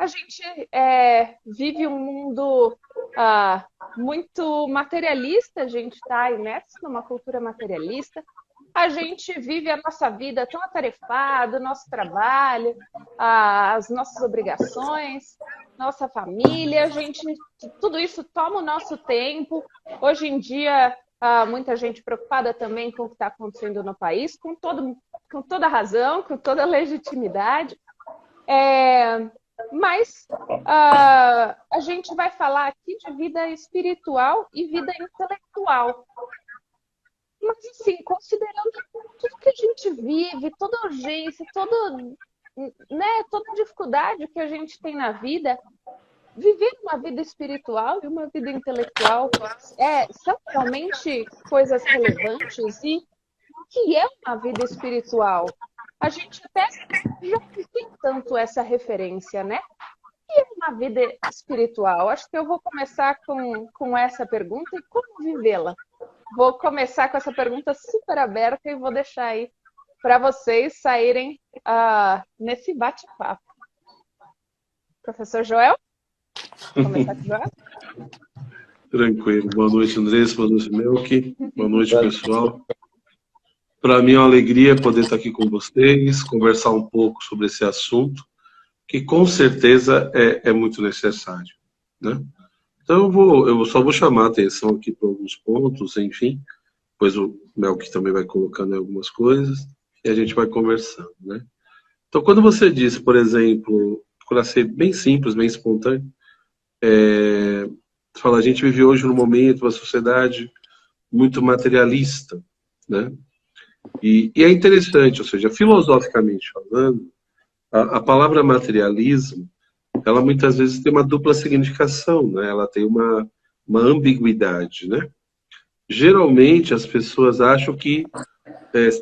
gente vive um mundo muito materialista, a gente está imerso numa cultura materialista, a gente vive a nossa vida tão atarefada, o nosso trabalho, as nossas obrigações, nossa família, tudo isso toma o nosso tempo. Hoje em dia, muita gente preocupada também com o que está acontecendo no país, com toda razão, com toda legitimidade. Mas a gente vai falar aqui de vida espiritual e vida intelectual. Mas, assim, considerando tudo que a gente vive, toda urgência, toda dificuldade que a gente tem na vida, viver uma vida espiritual e uma vida intelectual são realmente coisas relevantes. E o que é uma vida espiritual? A gente até já não tem tanto essa referência, né? O que é uma vida espiritual? Acho que eu vou começar com essa pergunta e como vivê-la. Vou começar com essa pergunta super aberta e vou deixar aí para vocês saírem nesse bate-papo. Professor Joel? Começar com o Joel? Tranquilo. Boa noite, Andressa. Boa noite, Melqui. Boa noite, pessoal. Para mim é uma alegria poder estar aqui com vocês, conversar um pouco sobre esse assunto, que com certeza é muito necessário, né? Então eu só vou chamar a atenção aqui para alguns pontos, enfim, depois o Melqui também vai colocando algumas coisas e a gente vai conversando, né? Então, quando você diz, por exemplo, para ser bem simples, bem espontâneo, você fala, a gente vive hoje num momento, uma sociedade muito materialista, né? E é interessante, ou seja, filosoficamente falando, a palavra materialismo, ela muitas vezes tem uma dupla significação, né? Ela tem uma ambiguidade, né? Geralmente as pessoas acham que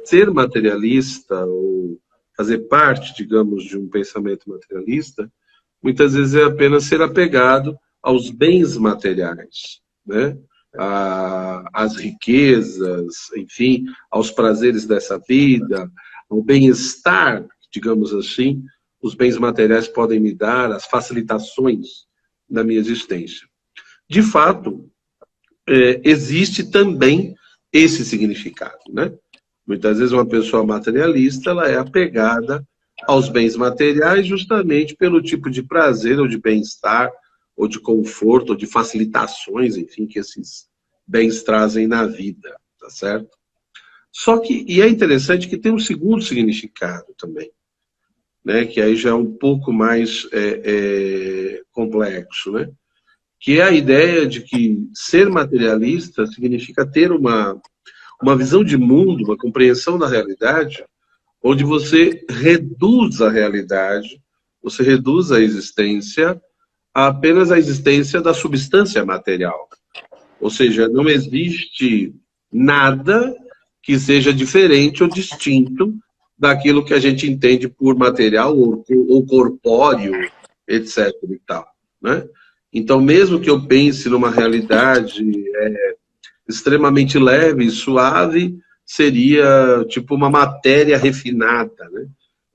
ser materialista ou fazer parte, digamos, de um pensamento materialista, muitas vezes é apenas ser apegado aos bens materiais, né? Às riquezas, enfim, aos prazeres dessa vida, ao bem-estar, digamos assim, os bens materiais podem me dar, as facilitações da minha existência. De fato, existe também esse significado, né? Muitas vezes uma pessoa materialista, ela é apegada aos bens materiais justamente pelo tipo de prazer ou de bem-estar, ou de conforto, ou de facilitações, enfim, que esses bens trazem na vida, tá certo? Só que, e é interessante que tem um segundo significado também, né, que aí já é um pouco mais complexo, né? Que é a ideia de que ser materialista significa ter uma visão de mundo, uma compreensão da realidade, onde você reduz a realidade, você reduz a existência a apenas a existência da substância material. Ou seja, não existe nada que seja diferente ou distinto daquilo que a gente entende por material ou corpóreo, etc. e tal, né? Então, mesmo que eu pense numa realidade extremamente leve e suave, seria tipo uma matéria refinada, né?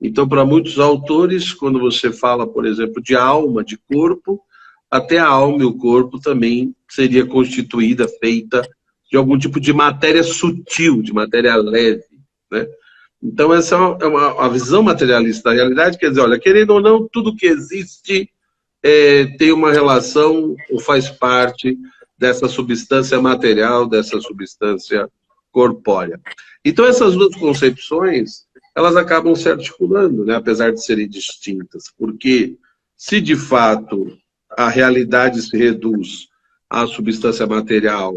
Então, para muitos autores, quando você fala, por exemplo, de alma, de corpo, até a alma e o corpo também seria constituída, feita de algum tipo de matéria sutil, de matéria leve, né? Então, essa é uma visão materialista da realidade, quer dizer, olha, querendo ou não, tudo que existe tem uma relação ou faz parte dessa substância material, dessa substância corpórea. Então, essas duas concepções, elas acabam se articulando, né, apesar de serem distintas, porque se de fato a realidade se reduz à substância material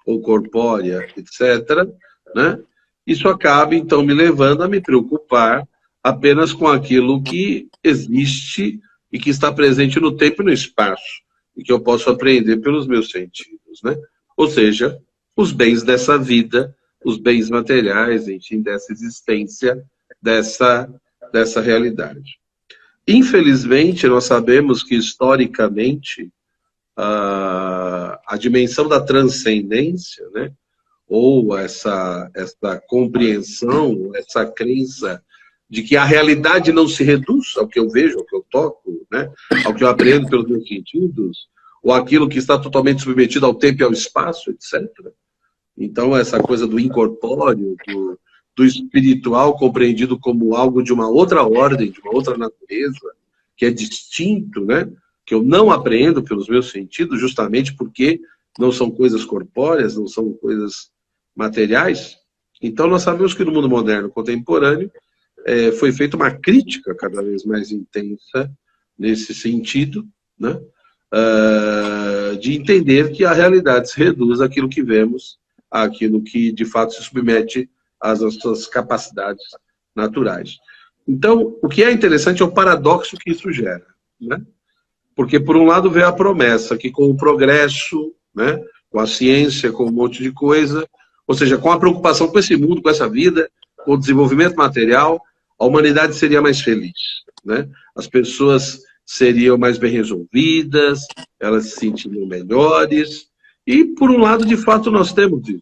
ou corpórea, etc., né, isso acaba, então, me levando a me preocupar apenas com aquilo que existe e que está presente no tempo e no espaço, e que eu posso apreender pelos meus sentidos, né? Ou seja, os bens dessa vida, os bens materiais, enfim, dessa existência, dessa realidade. Infelizmente, nós sabemos que, historicamente, a dimensão da transcendência, né, ou essa compreensão, essa crença de que a realidade não se reduz ao que eu vejo, ao que eu toco, né? Ao que eu aprendo pelos meus sentidos, ou aquilo que está totalmente submetido ao tempo e ao espaço, etc. Então, essa coisa do incorpóreo, do espiritual compreendido como algo de uma outra ordem, de uma outra natureza, que é distinto, né? Que eu não apreendo pelos meus sentidos, justamente porque não são coisas corpóreas, não são coisas materiais. Então, nós sabemos que no mundo moderno contemporâneo foi feita uma crítica cada vez mais intensa nesse sentido, né? De entender que a realidade se reduz àquilo que vemos, àquilo que de fato se submete às nossas capacidades naturais. Então, o que é interessante é o paradoxo que isso gera, né? Porque, por um lado, vem a promessa que com o progresso, né, com a ciência, com um monte de coisa, ou seja, com a preocupação com esse mundo, com essa vida, com o desenvolvimento material, a humanidade seria mais feliz, né? As pessoas seriam mais bem resolvidas, elas se sentiriam melhores, e, por um lado, de fato, nós temos isso.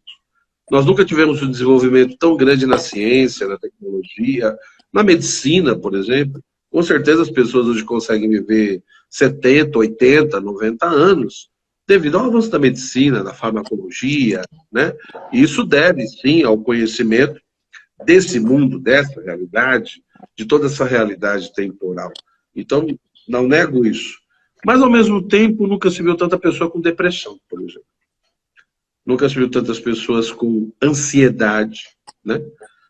Nós nunca tivemos um desenvolvimento tão grande na ciência, na tecnologia, na medicina, por exemplo. Com certeza as pessoas hoje conseguem viver 70, 80, 90 anos, devido ao avanço da medicina, da farmacologia, né? E isso deve, sim, ao conhecimento desse mundo, dessa realidade, de toda essa realidade temporal. Então, não nego isso. Mas, ao mesmo tempo, nunca se viu tanta pessoa com depressão, por exemplo. Nunca se viu tantas pessoas com ansiedade, né?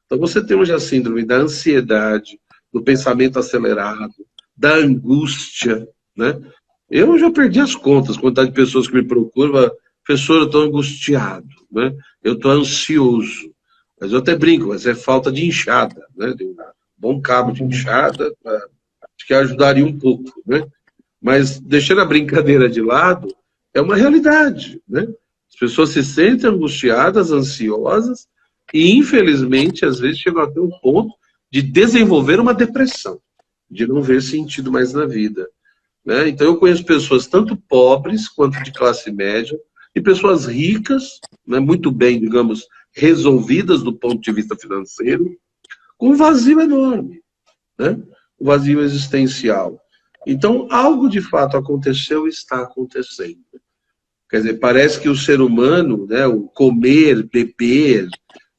Então, você tem hoje a síndrome da ansiedade, do pensamento acelerado, da angústia, né? Eu já perdi as contas, a quantidade de pessoas que me procuram, professor, eu estou angustiado, né? Eu estou ansioso. Mas eu até brinco, mas é falta de inchada, né? De um bom cabo de inchada, acho que ajudaria um pouco, né? Mas, deixando a brincadeira de lado, é uma realidade, né? As pessoas se sentem angustiadas, ansiosas, e, infelizmente, às vezes chegam até um ponto de desenvolver uma depressão, de não ver sentido mais na vida, né? Então, eu conheço pessoas tanto pobres quanto de classe média, e pessoas ricas, né, muito bem, digamos, resolvidas do ponto de vista financeiro, com um vazio enorme, né? Um vazio existencial. Então, algo de fato aconteceu e está acontecendo. Quer dizer, parece que o ser humano, né, o comer, beber,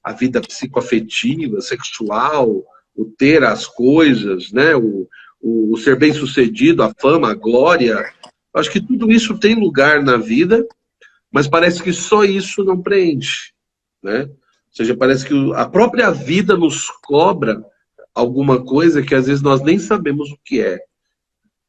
a vida psicoafetiva, sexual, o ter as coisas, né, o ser bem-sucedido, a fama, a glória, acho que tudo isso tem lugar na vida, mas parece que só isso não preenche, né? Ou seja, parece que a própria vida nos cobra alguma coisa que às vezes nós nem sabemos o que é,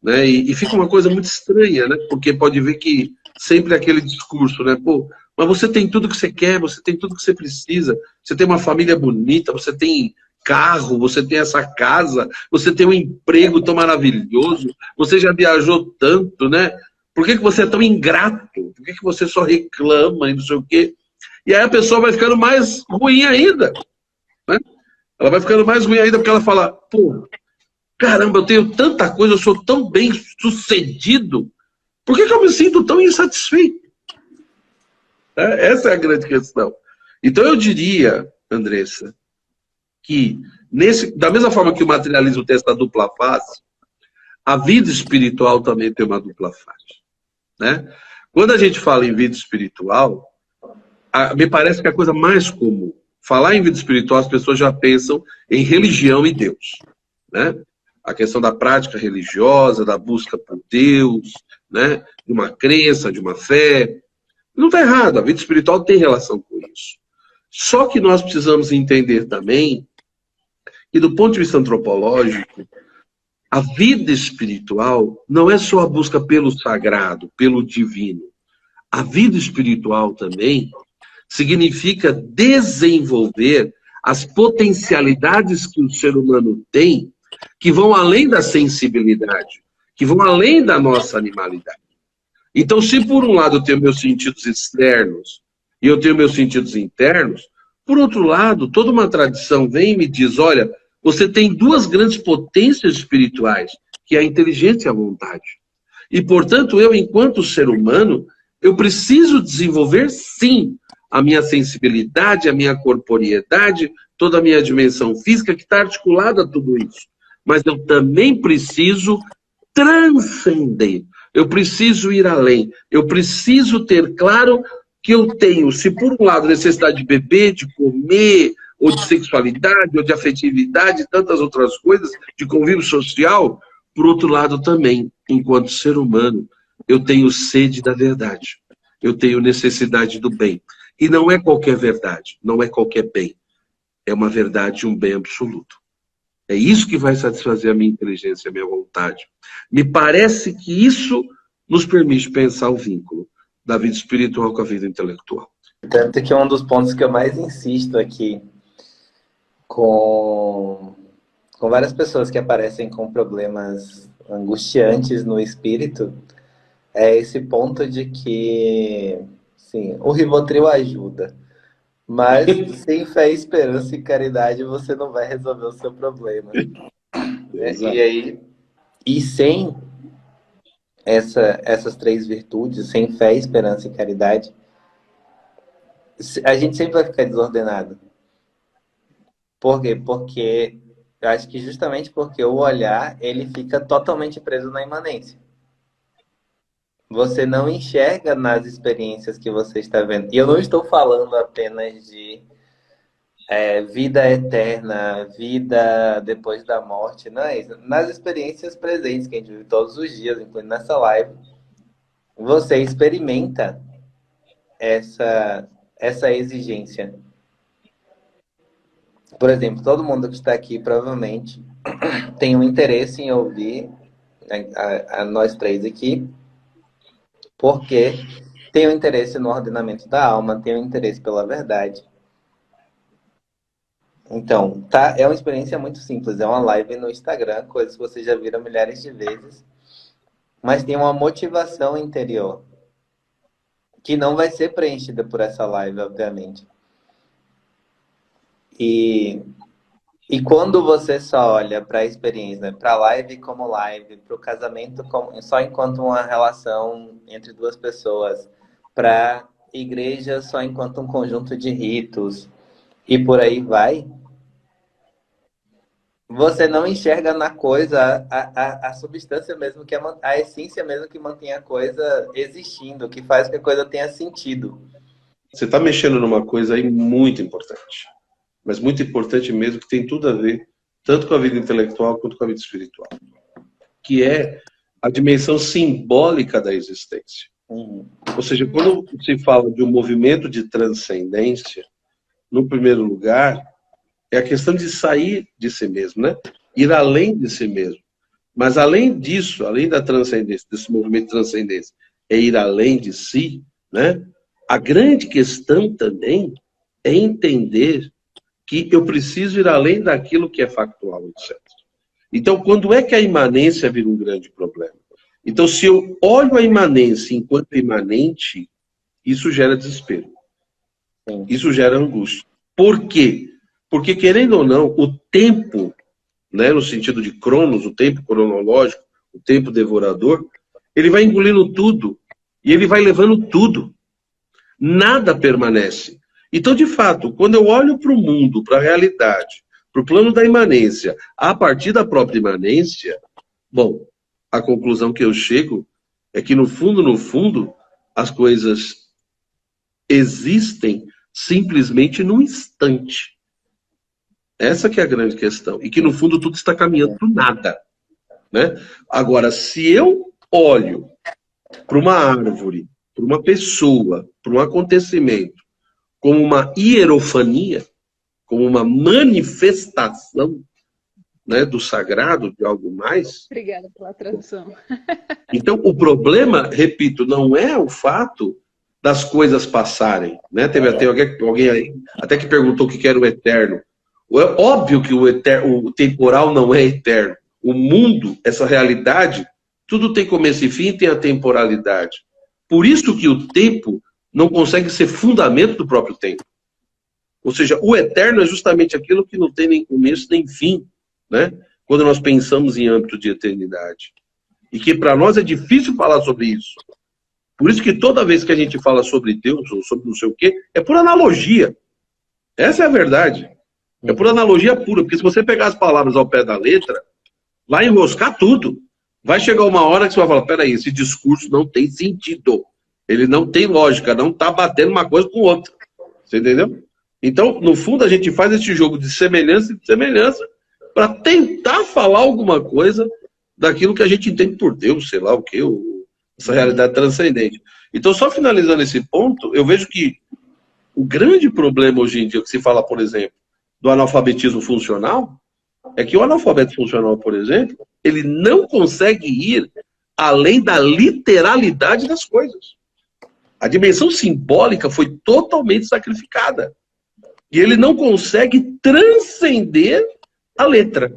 né? E fica uma coisa muito estranha, né? Porque pode ver que sempre é aquele discurso, né? Pô, mas você tem tudo que você quer, você tem tudo que você precisa, você tem uma família bonita, você tem carro, você tem essa casa, você tem um emprego tão maravilhoso, você já viajou tanto, né? Por que você é tão ingrato? Por que você só reclama e não sei o quê? E aí a pessoa vai ficando mais ruim ainda, né? Ela vai ficando mais ruim ainda porque ela fala, pô, caramba, eu tenho tanta coisa, eu sou tão bem sucedido, por que eu me sinto tão insatisfeito? Essa é a grande questão. Então eu diria, Andressa, que da mesma forma que o materialismo tem essa dupla face, a vida espiritual também tem uma dupla face, né? Quando a gente fala em vida espiritual, me parece que a coisa mais comum, falar em vida espiritual, as pessoas já pensam em religião e Deus, né? A questão da prática religiosa, da busca por Deus, né? De uma crença, de uma fé. Não está errado, a vida espiritual tem relação com isso. Só que nós precisamos entender também que, do ponto de vista antropológico, a vida espiritual não é só a busca pelo sagrado, pelo divino. A vida espiritual também significa desenvolver as potencialidades que o ser humano tem, que vão além da sensibilidade, que vão além da nossa animalidade. Então, se por um lado eu tenho meus sentidos externos e eu tenho meus sentidos internos, por outro lado, toda uma tradição vem e me diz, olha, você tem duas grandes potências espirituais, que é a inteligência e a vontade. E, portanto, eu, enquanto ser humano, eu preciso desenvolver, sim, a minha sensibilidade, a minha corporeidade, toda a minha dimensão física que está articulada a tudo isso. Mas eu também preciso transcender. Eu preciso ir além. Eu preciso ter claro que eu tenho, se por um lado, necessidade de beber, de comer, ou de sexualidade, ou de afetividade, tantas outras coisas, de convívio social, por outro lado também, enquanto ser humano, eu tenho sede da verdade. Eu tenho necessidade do bem. E não é qualquer verdade, não é qualquer bem. É uma verdade, um bem absoluto. É isso que vai satisfazer a minha inteligência, a minha vontade. Me parece que isso nos permite pensar o vínculo da vida espiritual com a vida intelectual. Tanto que um dos pontos que eu mais insisto aqui com várias pessoas que aparecem com problemas angustiantes no espírito é esse ponto de que, sim, o Rivotril ajuda, mas sem fé, esperança e caridade você não vai resolver o seu problema. E sem essas três virtudes, sem fé, esperança e caridade, a gente sempre vai ficar desordenado. Por quê? Porque eu acho que justamente porque o olhar, ele fica totalmente preso na imanência. Você não enxerga nas experiências que você está vendo. E eu não estou falando apenas de vida eterna, vida depois da morte, não é isso. Nas experiências presentes que a gente vive todos os dias, incluindo nessa live, você experimenta essa exigência. Por exemplo, todo mundo que está aqui provavelmente tem um interesse em ouvir a nós três aqui, porque tem um interesse no ordenamento da alma, tem um interesse pela verdade. Então, tá, é uma experiência muito simples, é uma live no Instagram, coisas que vocês já viram milhares de vezes, mas tem uma motivação interior, que não vai ser preenchida por essa live, obviamente. E quando você só olha para a experiência, né, para a live como live, para o casamento só enquanto uma relação entre duas pessoas, para a igreja só enquanto um conjunto de ritos, e por aí vai, você não enxerga na coisa a substância mesmo, que a essência mesmo que mantém a coisa existindo, que faz que a coisa tenha sentido. Você está mexendo numa coisa aí muito importante. Mas muito importante mesmo, que tem tudo a ver, tanto com a vida intelectual quanto com a vida espiritual. Que é a dimensão simbólica da existência. Ou seja, quando se fala de um movimento de transcendência, no primeiro lugar, é a questão de sair de si mesmo, né? Ir além de si mesmo. Mas além disso, além da transcendência, desse movimento de transcendência, é ir além de si, né? A grande questão também é entender que eu preciso ir além daquilo que é factual, etc. Então, quando é que a imanência vira um grande problema? Então, se eu olho a imanência enquanto imanente, isso gera desespero. Isso gera angústia. Por quê? Porque, querendo ou não, o tempo, né, no sentido de cronos, o tempo cronológico, o tempo devorador, ele vai engolindo tudo. E ele vai levando tudo. Nada permanece. Então, de fato, quando eu olho para o mundo, para a realidade, para o plano da imanência, a partir da própria imanência, bom, a conclusão que eu chego é que, no fundo, as coisas existem simplesmente num instante. Essa que é a grande questão. E que, no fundo, tudo está caminhando para o nada. Né? Agora, se eu olho para uma árvore, para uma pessoa, para um acontecimento, como uma hierofania, como uma manifestação, né, do sagrado, de algo mais. Obrigada pela tradução. Então, o problema, repito, não é o fato das coisas passarem. Né? Teve até alguém aí até que perguntou o que era o eterno. É óbvio que o temporal não é eterno. O mundo, essa realidade, tudo tem começo e fim, tem a temporalidade. Por isso que o tempo não consegue ser fundamento do próprio tempo. Ou seja, o eterno é justamente aquilo que não tem nem começo nem fim, né? Quando nós pensamos em âmbito de eternidade. E que para nós é difícil falar sobre isso. Por isso que toda vez que a gente fala sobre Deus, ou sobre não sei o quê, é por analogia. Essa é a verdade. É por analogia pura, porque se você pegar as palavras ao pé da letra, vai enroscar tudo. Vai chegar uma hora que você vai falar, peraí, esse discurso não tem sentido. Ele não tem lógica, não está batendo uma coisa com outra. Você entendeu? Então, no fundo, a gente faz esse jogo de semelhança e de semelhança para tentar falar alguma coisa daquilo que a gente entende por Deus, sei lá o quê, essa realidade transcendente. Então, só finalizando esse ponto, eu vejo que o grande problema hoje em dia, que se fala, por exemplo, do analfabetismo funcional, é que o analfabeto funcional, por exemplo, ele não consegue ir além da literalidade das coisas. A dimensão simbólica foi totalmente sacrificada. E ele não consegue transcender a letra.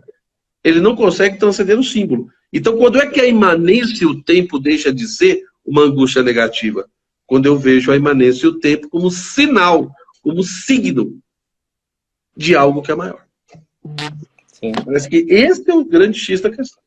Ele não consegue transcender o símbolo. Então, quando é que a imanência e o tempo deixa de ser uma angústia negativa? Quando eu vejo a imanência e o tempo como sinal, como signo de algo que é maior. Sim. Parece que esse é o grande X da questão.